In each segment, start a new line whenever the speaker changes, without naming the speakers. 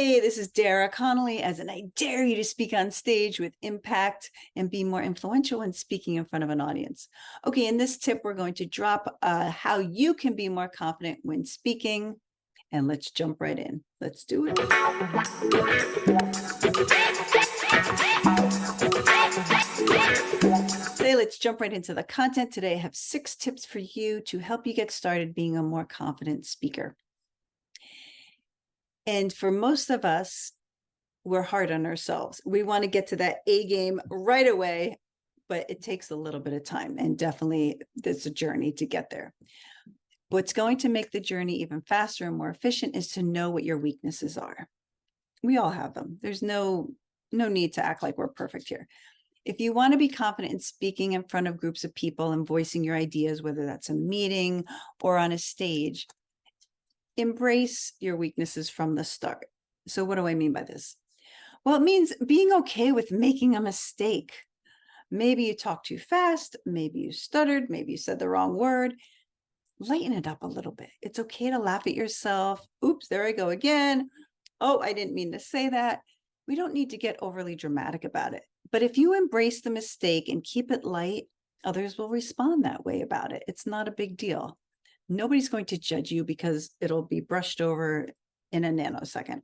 Hey, this is Dara Connolly, and I dare you to speak on stage with impact and be more influential when speaking in front of an audience. Okay, in this tip, we're going to drop how you can be more confident when speaking, and let's jump right in. Let's do it. Today, let's jump right into the content. Today, I have 6 tips for you to help you get started being a more confident speaker. And for most of us, we're hard on ourselves. We want to get to that A game right away, but it takes a little bit of time, and definitely there's a journey to get there. What's going to make the journey even faster and more efficient is to know what your weaknesses are. We all have them. There's no need to act like we're perfect here. If you want to be confident in speaking in front of groups of people and voicing your ideas, whether that's a meeting or on a stage, embrace your weaknesses from the start. So what do I mean by this? Well, it means being okay with making a mistake. Maybe you talked too fast, maybe you stuttered, maybe you said the wrong word. Lighten it up a little bit. It's okay to laugh at yourself. Oops, there I go again. Oh, I didn't mean to say that. We don't need to get overly dramatic about it. But if you embrace the mistake and keep it light, others will respond that way about it. It's not a big deal. Nobody's going to judge you because it'll be brushed over in a nanosecond.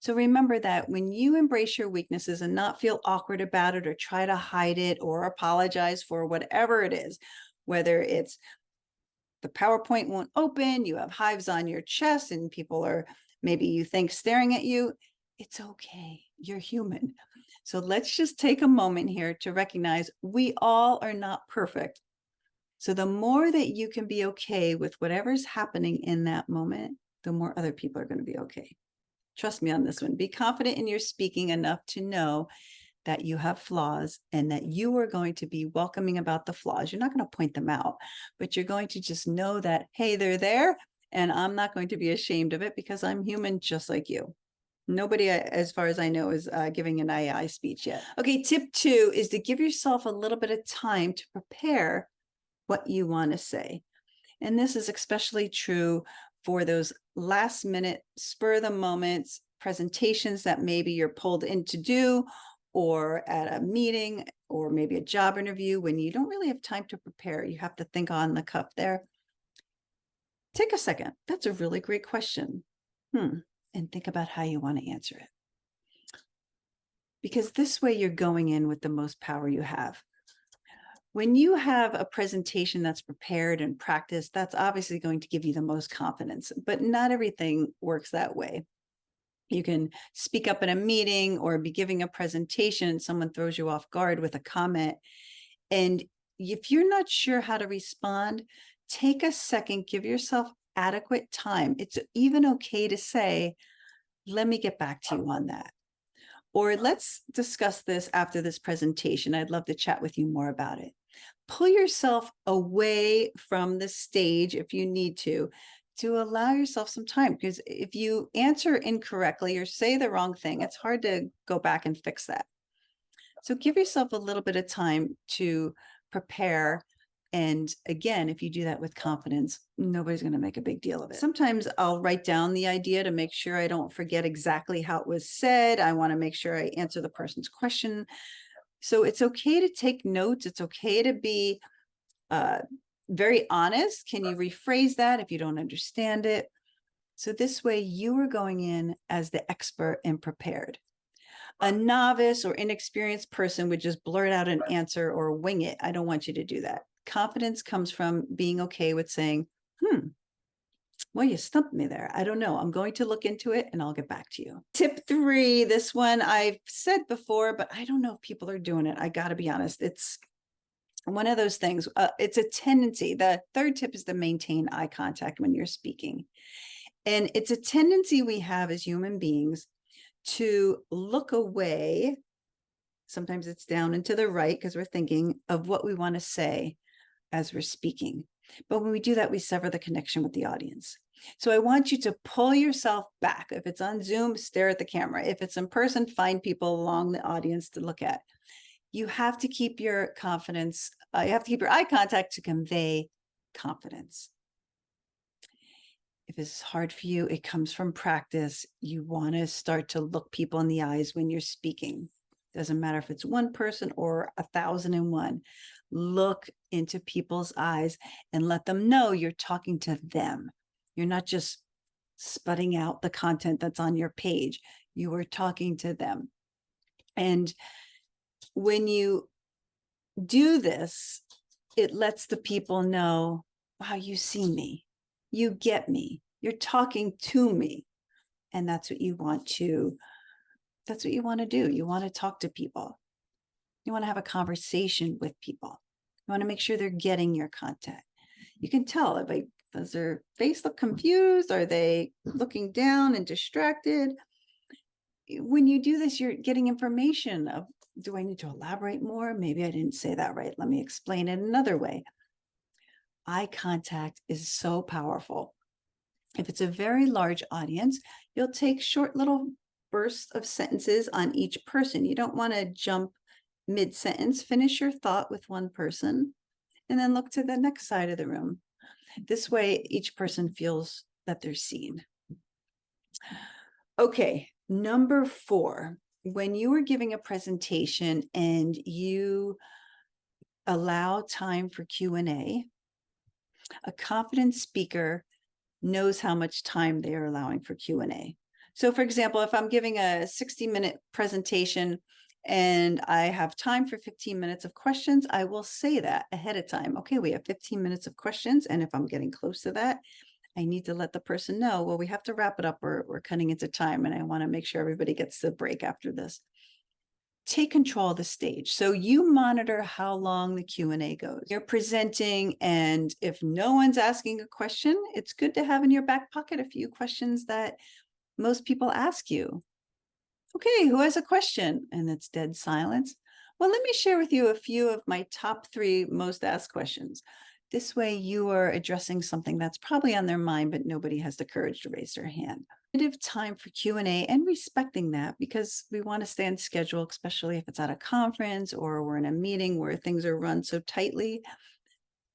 So remember that when you embrace your weaknesses and not feel awkward about it or try to hide it or apologize for whatever it is, whether it's the PowerPoint won't open, you have hives on your chest and people are maybe you think staring at you, it's okay. You're human. So let's just take a moment here to recognize we all are not perfect. So the more that you can be okay with whatever's happening in that moment, the more other people are going to be okay. Trust me on this one. Be confident in your speaking enough to know that you have flaws and that you are going to be welcoming about the flaws. You're not going to point them out, but you're going to just know that, hey, they're there, and I'm not going to be ashamed of it because I'm human just like you. Nobody, as far as I know, is giving an AI speech yet. Okay, tip 2 is to give yourself a little bit of time to prepare what you want to say. And this is especially true for those last minute, spur of the moment presentations that maybe you're pulled in to do, or at a meeting, or maybe a job interview when you don't really have time to prepare. You have to think on the cuff there. Take a second. That's a really great question. And think about how you want to answer it. Because this way you're going in with the most power you have. When you have a presentation that's prepared and practiced, that's obviously going to give you the most confidence, but not everything works that way. You can speak up in a meeting or be giving a presentation and someone throws you off guard with a comment. And if you're not sure how to respond, take a second, give yourself adequate time. It's even okay to say, let me get back to you on that. Or let's discuss this after this presentation. I'd love to chat with you more about it. Pull yourself away from the stage if you need to allow yourself some time, because if you answer incorrectly or say the wrong thing, it's hard to go back and fix that. So give yourself a little bit of time to prepare. And again, if you do that with confidence, nobody's going to make a big deal of it. Sometimes I'll write down the idea to make sure I don't forget exactly how it was said. I want to make sure I answer the person's question. So it's okay to take notes. It's okay to be very honest. Can you rephrase that if you don't understand it? So this way you are going in as the expert and prepared. A novice or inexperienced person would just blurt out an answer or wing it. I don't want you to do that. Confidence comes from being okay with saying, well, you stumped me there. I don't know. I'm going to look into it and I'll get back to you. Tip 3, this one I've said before, but I don't know if people are doing it. I got to be honest. It's one of those things. It's a tendency. The 3rd tip is to maintain eye contact when you're speaking. And it's a tendency we have as human beings to look away. Sometimes it's down and to the right because we're thinking of what we want to say as we're speaking. But when we do that, we sever the connection with the audience. So I want you to pull yourself back. If it's on Zoom, stare at the camera. If it's in person, find people along the audience to look at. You have to keep your confidence. You have to keep your eye contact to convey confidence. If it's hard for you, it comes from practice. You want to start to look people in the eyes when you're speaking. Doesn't matter if it's one person or 1,001. Look into people's eyes and let them know you're talking to them. You're not just sputting out the content that's on your page. You are talking to them. And when you do this, it lets the people know, wow, you see me, you get me, you're talking to me. And that's what you want to do. You want to talk to people. You want to have a conversation with people. You want to make sure they're getting your content. You can tell if does their face look confused? Are they looking down and distracted? When you do this, you're getting information of, do I need to elaborate more? Maybe I didn't say that right. Let me explain it another way. Eye contact is so powerful. If it's a very large audience, you'll take short little bursts of sentences on each person. You don't want to jump mid-sentence. Finish your thought with one person and then look to the next side of the room. This way, each person feels that they're seen. Okay, number 4, when you are giving a presentation and you allow time for Q&A, a confident speaker knows how much time they are allowing for Q&A. So for example, if I'm giving a 60-minute presentation and I have time for 15 minutes of questions, I will say that ahead of time. Okay, we have 15 minutes of questions. And if I'm getting close to that, I need to let the person know, well, we have to wrap it up. We're cutting into time. And I want to make sure everybody gets the break after this. Take control of the stage. So you monitor how long the Q&A goes. You're presenting, and if no one's asking a question, it's good to have in your back pocket a few questions that most people ask you. Okay, who has a question? And it's dead silence. Well, let me share with you a few of my top 3 most asked questions. This way you are addressing something that's probably on their mind, but nobody has the courage to raise their hand. Time for Q&A and respecting that, because we want to stay on schedule, especially if it's at a conference or we're in a meeting where things are run so tightly.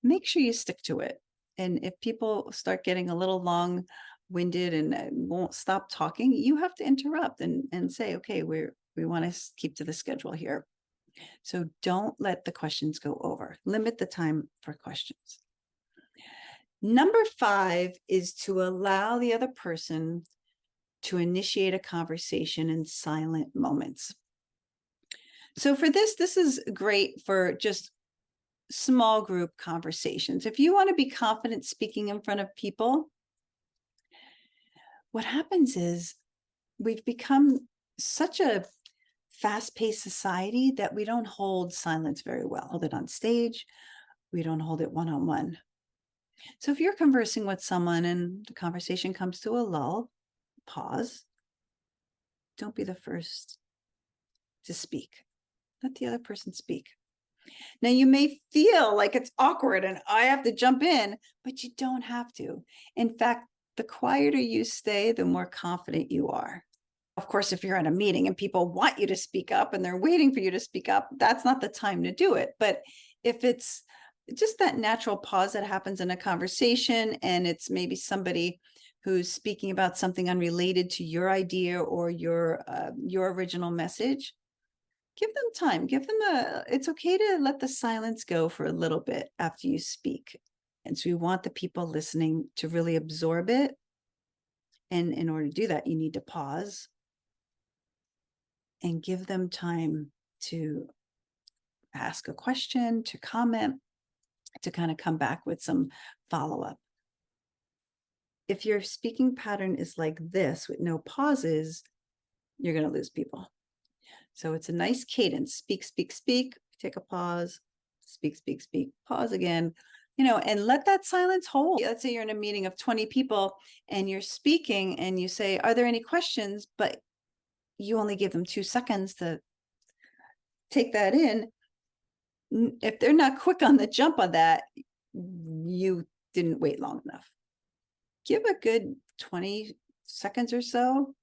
Make sure you stick to it. And if people start getting a little long-winded and won't stop talking, you have to interrupt and say, okay, we want to keep to the schedule here. So don't let the questions go over. Limit the time for questions. Number 5 is to allow the other person to initiate a conversation in silent moments. So for this is great for just small group conversations. If you want to be confident speaking in front of people, what happens is we've become such a fast-paced society that we don't hold silence very well. Hold it on stage. We don't hold it one-on-one. So if you're conversing with someone and the conversation comes to a lull, pause. Don't be the first to speak. Let the other person speak. Now, you may feel like it's awkward and I have to jump in, but you don't have to. In fact, the quieter you stay, the more confident you are. Of course, if you're at a meeting and people want you to speak up and they're waiting for you to speak up, that's not the time to do it. But if it's just that natural pause that happens in a conversation and it's maybe somebody who's speaking about something unrelated to your idea or your original message, give them time. It's okay to let the silence go for a little bit after you speak. And so we want the people listening to really absorb it. And in order to do that, you need to pause and give them time to ask a question, to comment, to kind of come back with some follow-up. If your speaking pattern is like this with no pauses, you're going to lose people. So it's a nice cadence. Speak, speak, speak, take a pause, speak, speak, speak, pause again, and let that silence hold. Let's say you're in a meeting of 20 people and you're speaking and you say, are there any questions? But you only give them 2 seconds to take that in. If they're not quick on the jump on that, you didn't wait long enough. Give a good 20 seconds or so.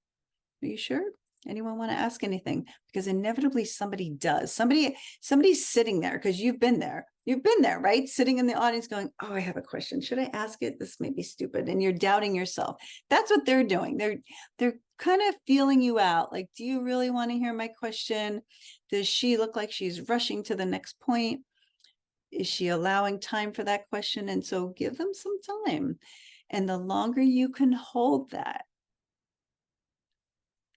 Are you sure? Anyone want to ask anything? Because inevitably somebody does. Somebody's sitting there because you've been there You've been there, right? Sitting in the audience going, oh, I have a question. Should I ask it? This may be stupid. And you're doubting yourself. That's what they're doing. They're kind of feeling you out. Like, do you really want to hear my question? Does she look like she's rushing to the next point? Is she allowing time for that question? And so give them some time. And the longer you can hold that,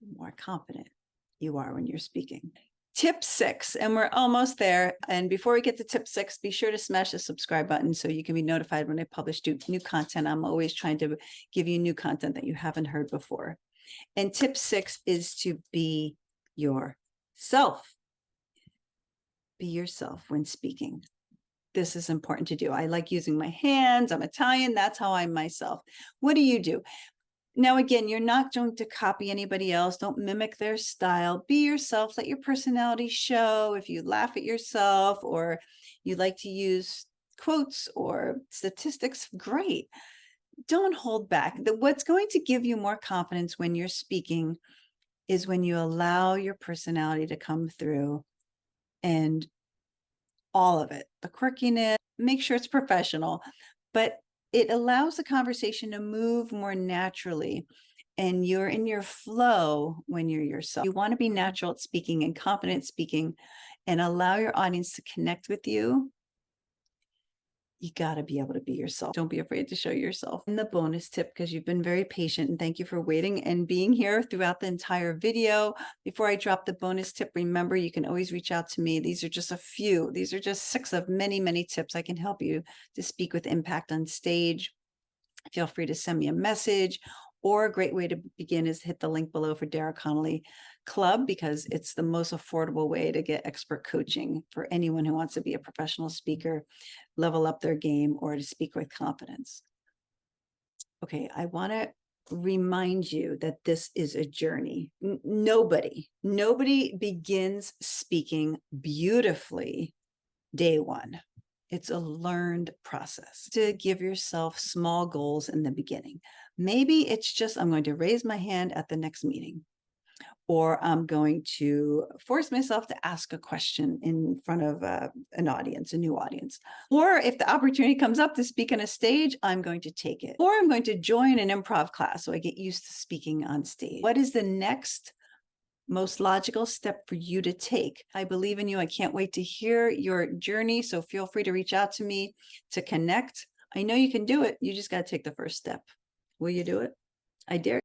the more confident you are when you're speaking. Tip 6, and we're almost there. And before we get to tip 6, be sure to smash the subscribe button so you can be notified when I publish new content. I'm always trying to give you new content that you haven't heard before. And tip 6 is to be yourself. Be yourself when speaking. This is important to do. I like using my hands. I'm Italian. That's how I'm myself. What do you do? Now, again, you're not going to copy anybody else. Don't mimic their style. Be yourself. Let your personality show. If you laugh at yourself or you like to use quotes or statistics, great. Don't hold back. What's going to give you more confidence when you're speaking is when you allow your personality to come through, and all of it, the quirkiness, make sure it's professional, but it allows the conversation to move more naturally, and you're in your flow when you're yourself. You want to be natural at speaking and confident speaking and allow your audience to connect with you. You got to be able to be yourself. Don't be afraid to show yourself. And the bonus tip, because you've been very patient, and thank you for waiting and being here throughout the entire video. Before I drop the bonus tip, remember, you can always reach out to me. These are just a few. These are just 6 of many, many tips I can help you to speak with impact on stage. Feel free to send me a message, or a great way to begin is hit the link below for Dara Connolly Club, because it's the most affordable way to get expert coaching for anyone who wants to be a professional speaker, level up their game, or to speak with confidence. Okay, I want to remind you that this is a journey. Nobody begins speaking beautifully day one. It's a learned process. To give yourself small goals in the beginning. Maybe it's just, I'm going to raise my hand at the next meeting, or I'm going to force myself to ask a question in front of an audience, a new audience. Or if the opportunity comes up to speak on a stage, I'm going to take it. Or I'm going to join an improv class so I get used to speaking on stage. What is the next most logical step for you to take? I believe in you. I can't wait to hear your journey. So feel free to reach out to me to connect. I know you can do it. You just got to take the first step. Will you do it? I dare.